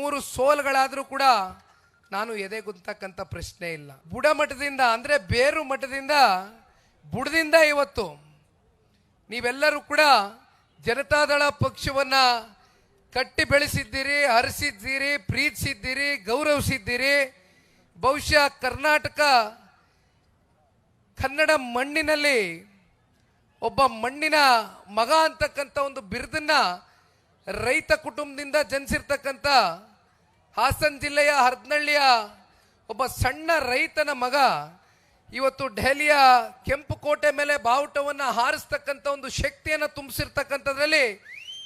3 ಸೋಲ್ಗಳಾದರೂ ಕೂಡ ನಾನು ಎದೆಗುಂತಕ್ಕಂಥ ಪ್ರಶ್ನೆ ಇಲ್ಲ. ಬುಡಮಟ್ಟದಿಂದ ಅಂದರೆ ಬೇರು ಮಟ್ಟದಿಂದ ಬುಡದಿಂದ ಇವತ್ತು ನೀವೆಲ್ಲರೂ ಕೂಡ ಜನತಾದಳ ಪಕ್ಷವನ್ನು ಕಟ್ಟಿ ಬೆಳೆಸಿದ್ದೀರಿ, ಹರಿಸಿದ್ದೀರಿ, ಪ್ರೀತಿಸಿದ್ದೀರಿ, ಗೌರವಿಸಿದ್ದೀರಿ. ಬಹುಶಃ ಕರ್ನಾಟಕ ಕನ್ನಡ ಮಣ್ಣಿನಲ್ಲಿ ಒಬ್ಬ ಮಣ್ಣಿನ ಮಗ ಅಂತಕ್ಕಂಥ ಒಂದು ಬಿರುದನ್ನ ರೈತ ಕುಟುಂಬದಿಂದ ಜನಿಸಿರ್ತಕ್ಕಂಥ ಹಾಸನ ಜಿಲ್ಲೆಯ ಹರದನಹಳ್ಳಿಯ ಒಬ್ಬ ಸಣ್ಣ ರೈತನ ಮಗ ಇವತ್ತು ದೆಹಲಿಯ ಕೆಂಪು ಕೋಟೆ ಮೇಲೆ ಬಾವುಟವನ್ನು ಹಾರಿಸ್ತಕ್ಕಂಥ ಒಂದು ಶಕ್ತಿಯನ್ನು ತುಂಬಿಸಿರ್ತಕ್ಕಂಥದ್ರಲ್ಲಿ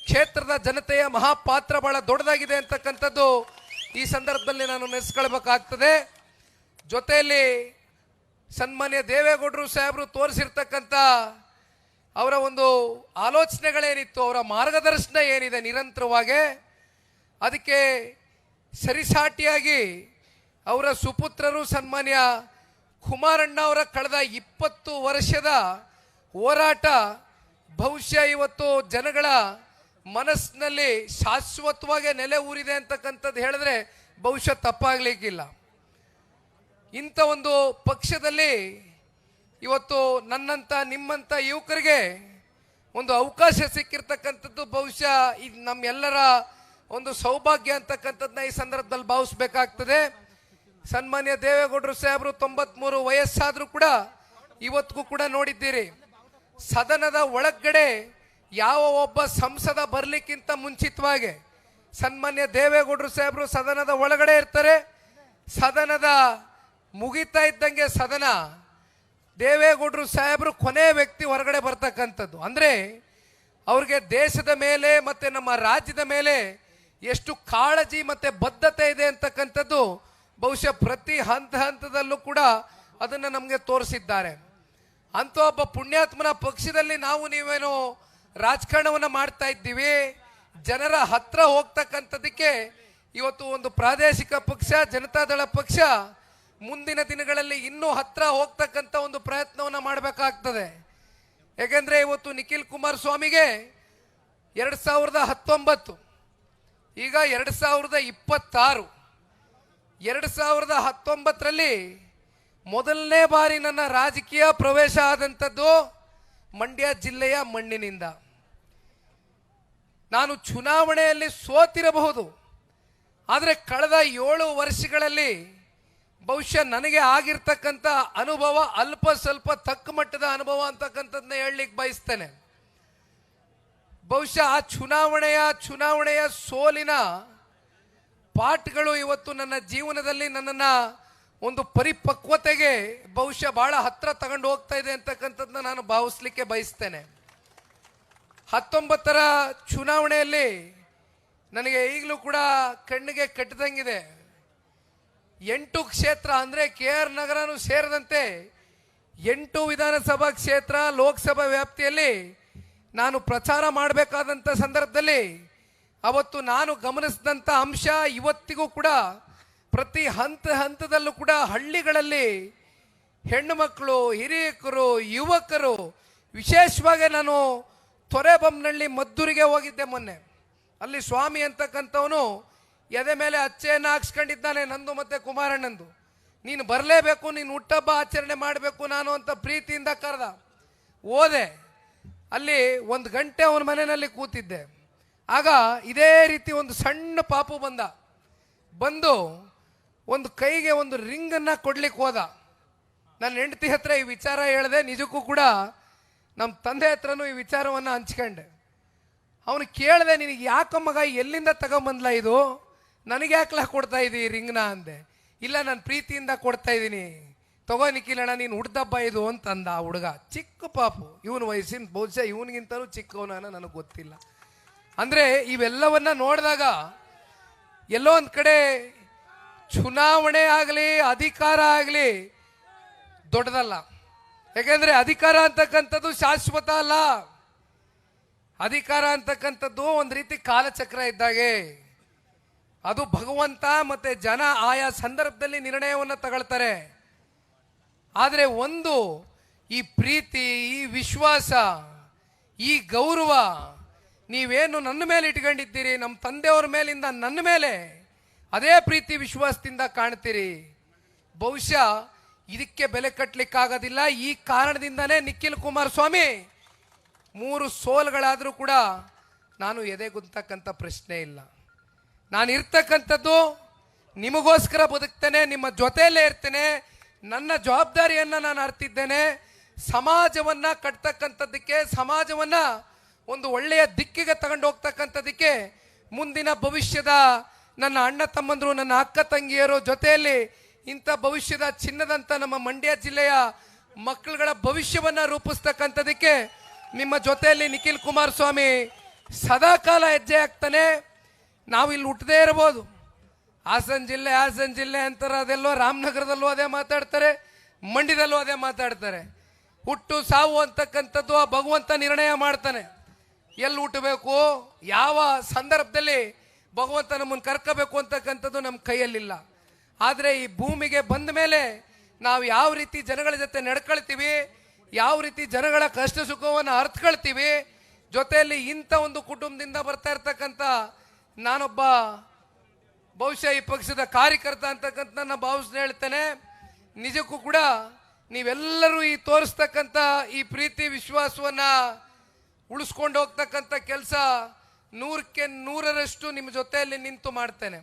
ಕ್ಷೇತ್ರದ ಜನತೆಯ ಮಹಾಪಾತ್ರ ಬಹಳ ದೊಡ್ಡದಾಗಿದೆ ಅಂತಕ್ಕಂಥದ್ದು ಈ ಸಂದರ್ಭದಲ್ಲಿ ನಾನು ನೆನೆಸ್ಕೊಳ್ಬೇಕಾಗ್ತದೆ. ಜೊತೆಯಲ್ಲಿ ಸನ್ಮಾನ್ಯ ದೇವೇಗೌಡರು ಸಾಹೇಬರು ತೋರಿಸಿರ್ತಕ್ಕಂಥ ಅವರ ಒಂದು ಆಲೋಚನೆಗಳೇನಿತ್ತು, ಅವರ ಮಾರ್ಗದರ್ಶನ ಏನಿದೆ ನಿರಂತರವಾಗಿ, ಅದಕ್ಕೆ ಸರಿಸಾಟಿಯಾಗಿ ಅವರ ಸುಪುತ್ರರು ಸನ್ಮಾನ್ಯ ಕುಮಾರಣ್ಣ ಅವರ ಕಳೆದ 20 ವರ್ಷದ ಹೋರಾಟ ಬಹುಶಃ ಇವತ್ತು ಜನಗಳ ಮನಸ್ಸಿನಲ್ಲಿ ಶಾಶ್ವತವಾಗಿ ನೆಲೆ ಊರಿದೆ ಅಂತಕ್ಕಂಥದ್ದು ಹೇಳಿದ್ರೆ ಬಹುಶಃ ತಪ್ಪಾಗ್ಲಿಕ್ಕಿಲ್ಲ. ಇಂಥ ಒಂದು ಪಕ್ಷದಲ್ಲಿ ಇವತ್ತು ನನ್ನಂಥ ನಿಮ್ಮಂಥ ಯುವಕರಿಗೆ ಒಂದು ಅವಕಾಶ ಸಿಕ್ಕಿರ್ತಕ್ಕಂಥದ್ದು ಬಹುಶಃ ಇದು ನಮ್ಮೆಲ್ಲರ ಒಂದು ಸೌಭಾಗ್ಯ ಅಂತಕ್ಕಂಥದ್ದನ್ನ ಈ ಸಂದರ್ಭದಲ್ಲಿ ಭಾವಿಸ್ಬೇಕಾಗ್ತದೆ. ಸನ್ಮಾನ್ಯ ದೇವೇಗೌಡರು ಸಾಹೇಬರು 93 ವಯಸ್ಸಾದರೂ ಕೂಡ ಇವತ್ತಿಗೂ ಕೂಡ ನೋಡಿದ್ದೀರಿ, ಸದನದ ಒಳಗಡೆ ಯಾವ ಒಬ್ಬ ಸಂಸದ ಬರಲಿಕ್ಕಿಂತ ಮುಂಚಿತವಾಗಿ ಸನ್ಮಾನ್ಯ ದೇವೇಗೌಡರು ಸಾಹೇಬರು ಸದನದ ಒಳಗಡೆ ಇರ್ತಾರೆ. ಸದನದ ಮುಗಿತಾ ಇದ್ದಂಗೆ ಸದನ ದೇವೇಗೌಡರು ಸಾಹೇಬರು ಕೊನೆ ವ್ಯಕ್ತಿ ಹೊರಗಡೆ ಬರ್ತಕ್ಕಂಥದ್ದು. ಅಂದರೆ ಅವ್ರಿಗೆ ದೇಶದ ಮೇಲೆ ಮತ್ತು ನಮ್ಮ ರಾಜ್ಯದ ಮೇಲೆ ಎಷ್ಟು ಕಾಳಜಿ ಮತ್ತು ಬದ್ಧತೆ ಇದೆ ಅಂತಕ್ಕಂಥದ್ದು ಬಹುಶಃ ಪ್ರತಿ ಹಂತದಲ್ಲೂ ಕೂಡ ಅದನ್ನು ನಮಗೆ ತೋರಿಸಿದ್ದಾರೆ. ಅಂಥ ಒಬ್ಬ ಪುಣ್ಯಾತ್ಮನ ಪಕ್ಷದಲ್ಲಿ ನಾವು ನೀವೇನು ರಾಜಕಾರಣವನ್ನು ಮಾಡ್ತಾ ಇದ್ದೀವಿ, ಜನರ ಹತ್ರ ಹೋಗ್ತಕ್ಕಂಥದ್ದಕ್ಕೆ ಇವತ್ತು ಒಂದು ಪ್ರಾದೇಶಿಕ ಪಕ್ಷ ಜನತಾದಳ ಪಕ್ಷ ಮುಂದಿನ ದಿನಗಳಲ್ಲಿ ಇನ್ನೂ ಹತ್ರ ಹೋಗ್ತಕ್ಕಂಥ ಒಂದು ಪ್ರಯತ್ನವನ್ನು ಮಾಡಬೇಕಾಗ್ತದೆ. ಯಾಕೆಂದರೆ ಇವತ್ತು ನಿಖಿಲ್ ಕುಮಾರಸ್ವಾಮಿಗೆ 2019 ಈಗ 2026 2019ರಲ್ಲಿ ಮೊದಲನೇ ಬಾರಿ ನನ್ನ ರಾಜಕೀಯ ಪ್ರವೇಶ ಆದಂಥದ್ದು ಮಂಡ್ಯ ಜಿಲ್ಲೆಯ ಮಣ್ಣಿನಿಂದ. ನಾನು ಚುನಾವಣೆಯಲ್ಲಿ ಸೋತಿರಬಹುದು, ಆದರೆ ಕಳೆದ 7 ವರ್ಷಗಳಲ್ಲಿ ಬಹುಶಃ ನನಗೆ ಆಗಿರ್ತಕ್ಕಂಥ ಅನುಭವ ಅಲ್ಪ ಸ್ವಲ್ಪ ತಕ್ಕ ಮಟ್ಟದ ಅನುಭವ ಅಂತಕ್ಕಂಥದ್ದನ್ನ ಹೇಳಲಿಕ್ಕೆ ಬಯಸ್ತೇನೆ. ಬಹುಶಃ ಆ ಚುನಾವಣೆಯ ಸೋಲಿನ ಪಾಠಗಳು ಇವತ್ತು ನನ್ನ ಜೀವನದಲ್ಲಿ ನನ್ನನ್ನು ಒಂದು ಪರಿಪಕ್ವತೆಗೆ ಬಹುಶಃ ಬಹಳ ಹತ್ರ ತಗೊಂಡು ಹೋಗ್ತಾ ಇದೆ ಅಂತಕ್ಕಂಥದ್ದನ್ನ ನಾನು ಭಾವಿಸ್ಲಿಕ್ಕೆ ಬಯಸ್ತೇನೆ. 19ರ ಚುನಾವಣೆಯಲ್ಲಿ ನನಗೆ ಈಗಲೂ ಕೂಡ ಕಣ್ಣಿಗೆ ಕಟ್ಟಿದಂಗಿದೆ. 8 ಕ್ಷೇತ್ರ ಅಂದರೆ KR ನಗರನೂ ಸೇರಿದಂತೆ 8 ವಿಧಾನಸಭಾ ಕ್ಷೇತ್ರ ಲೋಕಸಭಾ ವ್ಯಾಪ್ತಿಯಲ್ಲಿ ನಾನು ಪ್ರಚಾರ ಮಾಡಬೇಕಾದಂಥ ಸಂದರ್ಭದಲ್ಲಿ ಅವತ್ತು ನಾನು ಗಮನಿಸಿದಂಥ ಅಂಶ ಇವತ್ತಿಗೂ ಕೂಡ ಪ್ರತಿ ಹಂತದಲ್ಲೂ ಕೂಡ ಹಳ್ಳಿಗಳಲ್ಲಿ ಹೆಣ್ಣು ಮಕ್ಕಳು, ಹಿರಿಯಕರು, ಯುವಕರು, ವಿಶೇಷವಾಗಿ ನಾನು ತೊರೆಬೊಮ್ಮನಹಳ್ಳಿ ಮದ್ದೂರಿಗೆ ಹೋಗಿದ್ದೆ ಮೊನ್ನೆ. ಅಲ್ಲಿ ಸ್ವಾಮಿ ಅಂತಕ್ಕಂಥವನು ಎದೆ ಮೇಲೆ ಅಚ್ಚೆಯನ್ನು ಹಾಕ್ಸ್ಕೊಂಡಿದ್ದಾನೆ, ನಂದು ಮತ್ತು ಕುಮಾರಣ್ಣಂದು. ನೀನು ಬರಲೇಬೇಕು, ನೀನು ಹುಟ್ಟಹಬ್ಬ ಆಚರಣೆ ಮಾಡಬೇಕು ನಾನು ಅಂತ ಪ್ರೀತಿಯಿಂದ ಕರೆದ. ಹೋದೆ, ಅಲ್ಲಿ 1 ಗಂಟೆ ಅವನ ಮನೆಯಲ್ಲಿ ಕೂತಿದ್ದೆ. ಆಗ ಇದೇ ರೀತಿ ಒಂದು ಸಣ್ಣ ಪಾಪು ಬಂದು ಒಂದು ಕೈಗೆ ಒಂದು ರಿಂಗನ್ನು ಕೊಡ್ಲಿಕ್ಕೆ ಹೋದ. ನನ್ನ ಹೆಂಡತಿ ಹತ್ರ ಈ ವಿಚಾರ ಹೇಳಿದೆ, ನಿಜಕ್ಕೂ ಕೂಡ ನಮ್ಮ ತಂದೆ ಹತ್ರನೂ ಈ ವಿಚಾರವನ್ನು ಹಂಚ್ಕೊಂಡೆ. ಅವನು ಕೇಳಿದೆ, ನಿನಗೆ ಯಾಕಮ್ಮಗ ಎಲ್ಲಿಂದ ತಗೊಂಬಂದ್ಲ ಇದು, ನನಗೆ ಯಾಕಲ ಕೊಡ್ತಾ ಇದ್ದೀವಿ ರಿಂಗ್ನ ಅಂದೆ. ಇಲ್ಲ, ನಾನು ಪ್ರೀತಿಯಿಂದ ಕೊಡ್ತಾ ಇದ್ದೀನಿ, ತಗೋ ನಿಖಿಲಣ್ಣ ನೀನು ಹುಡ್ದಬ್ಬ ಇದು ಅಂತಂದ ಆ ಹುಡುಗ. ಚಿಕ್ಕ ಪಾಪು, ಇವನು ವಯಸ್ಸಿನ ಬಹುಶಃ ಇವನಿಗಿಂತಲೂ ಚಿಕ್ಕವನ ನನಗೆ ಗೊತ್ತಿಲ್ಲ. ಅಂದರೆ ಇವೆಲ್ಲವನ್ನ ನೋಡಿದಾಗ ಎಲ್ಲೋ ಒಂದು ಕಡೆ ಚುನಾವಣೆ ಆಗಲಿ ಅಧಿಕಾರ ಆಗಲಿ ದೊಡ್ಡದಲ್ಲ. ಯಾಕೆಂದರೆ ಅಧಿಕಾರ ಅಂತಕ್ಕಂಥದ್ದು ಶಾಶ್ವತ ಅಲ್ಲ. ಅಧಿಕಾರ ಅಂತಕ್ಕಂಥದ್ದು ಒಂದು ರೀತಿ ಕಾಲಚಕ್ರ ಇದ್ದಾಗೆ. ಅದು ಭಗವಂತ ಮತ್ತು ಜನ ಆಯಾ ಸಂದರ್ಭದಲ್ಲಿ ನಿರ್ಣಯವನ್ನು ತಗೊಳ್ತಾರೆ. ಆದರೆ ಒಂದು ಈ ಪ್ರೀತಿ, ಈ ವಿಶ್ವಾಸ, ಈ ಗೌರವ ನೀವೇನು ನನ್ನ ಮೇಲೆ ಇಟ್ಕೊಂಡಿದ್ದೀರಿ, ನಮ್ಮ ತಂದೆಯವ್ರ ಮೇಲಿಂದ ನನ್ನ ಮೇಲೆ ಅದೇ ಪ್ರೀತಿ ವಿಶ್ವಾಸದಿಂದ ಕಾಣ್ತೀರಿ. ಬಹುಶಃ ಇದಕ್ಕೆ ಬೆಲೆ ಕಟ್ಟಲಿಕ್ಕಾಗೋದಿಲ್ಲ. ಈ ಕಾರಣದಿಂದನೇ ನಿಖಿಲ್ ಕುಮಾರಸ್ವಾಮಿ 3 ಸೋಲ್ಗಳಾದರೂ ಕೂಡ ನಾನು ಎದೆಗುಂತಕ್ಕಂಥ ಪ್ರಶ್ನೆ ಇಲ್ಲ. ನಾನು ಇರ್ತಕ್ಕಂಥದ್ದು ನಿಮಗೋಸ್ಕರ ಬದುಕ್ತೇನೆ, ನಿಮ್ಮ ಜೊತೆಯಲ್ಲೇ ಇರ್ತೇನೆ. ನನ್ನ ಜವಾಬ್ದಾರಿಯನ್ನು ನಾನು ಅರ್ತಿದ್ದೇನೆ. ಸಮಾಜವನ್ನ ಕಟ್ತಕ್ಕಂಥದ್ದಕ್ಕೆ, ಸಮಾಜವನ್ನ ಒಂದು ಒಳ್ಳೆಯ ದಿಕ್ಕಿಗೆ ತಗೊಂಡು ಹೋಗ್ತಕ್ಕಂಥದ್ದಕ್ಕೆ, ಮುಂದಿನ ಭವಿಷ್ಯದ ನನ್ನ ಅಣ್ಣ ತಮ್ಮಂದರು, ನನ್ನ ಅಕ್ಕ ತಂಗಿಯರು ಜೊತೆಯಲ್ಲಿ ಇಂಥ ಭವಿಷ್ಯದ ಚಿನ್ನದಂತ ನಮ್ಮ ಮಂಡ್ಯ ಜಿಲ್ಲೆಯ ಮಕ್ಕಳುಗಳ ಭವಿಷ್ಯವನ್ನ ರೂಪಿಸ್ತಕ್ಕಂಥದ್ದಕ್ಕೆ ನಿಮ್ಮ ಜೊತೆಯಲ್ಲಿ ನಿಖಿಲ್ ಕುಮಾರಸ್ವಾಮಿ ಸದಾಕಾಲ ಹೆಜ್ಜೆ ಹಾಕ್ತಾನೆ. ನಾವು ಇಲ್ಲಿ ಹುಟ್ಟದೇ ಇರಬಹುದು, ಹಾಸನ ಜಿಲ್ಲೆ ಅಂತಾರೆ, ಅದೆಲ್ಲೋ ರಾಮನಗರದಲ್ಲೂ ಅದೇ ಮಾತಾಡ್ತಾರೆ, ಮಂಡ್ಯದಲ್ಲೂ ಅದೇ ಮಾತಾಡ್ತಾರೆ. ಹುಟ್ಟು ಸಾವು ಅಂತಕ್ಕಂಥದ್ದು ಆ ಭಗವಂತ ನಿರ್ಣಯ ಮಾಡ್ತಾನೆ. ಎಲ್ಲಿ ಹುಟ್ಟಬೇಕು, ಯಾವ ಸಂದರ್ಭದಲ್ಲಿ ಭಗವಂತ ನಮ್ಮನ್ನು ಕರ್ಕೋಬೇಕು ಅಂತಕ್ಕಂಥದ್ದು ನಮ್ಮ ಕೈಯಲ್ಲಿಲ್ಲ. ಆದರೆ ಈ ಭೂಮಿಗೆ ಬಂದ ಮೇಲೆ ನಾವು ಯಾವ ರೀತಿ ಜನಗಳ ಜೊತೆ ನಡ್ಕೊಳ್ತೀವಿ, ಯಾವ ರೀತಿ ಜನಗಳ ಕಷ್ಟ ಸುಖವನ್ನು ಅರ್ಥಕೊಳ್ತೀವಿ, ಜೊತೆಯಲ್ಲಿ ಇಂಥ ಒಂದು ಕುಟುಂಬದಿಂದ ಬರ್ತಾ ಇರ್ತಕ್ಕಂಥ ನಾನೊಬ್ಬ ಬಹುಶಃ ಈ ಪಕ್ಷದ ಕಾರ್ಯಕರ್ತ ಅಂತಕ್ಕಂಥ ನಾನು ಭಾವಿಸ್ತಾ ಹೇಳ್ತೇನೆ. ನಿಜಕ್ಕೂ ಕೂಡ ನೀವೆಲ್ಲರೂ ಈ ತೋರಿಸ್ತಕ್ಕಂಥ ಈ ಪ್ರೀತಿ ವಿಶ್ವಾಸವನ್ನ ಉಳಿಸ್ಕೊಂಡು ಹೋಗ್ತಕ್ಕಂಥ ಕೆಲಸ 100ಕ್ಕೆ 100ರಷ್ಟು ನಿಮ್ಮ ಜೊತೆಯಲ್ಲಿ ನಿಂತು ಮಾಡ್ತೇನೆ.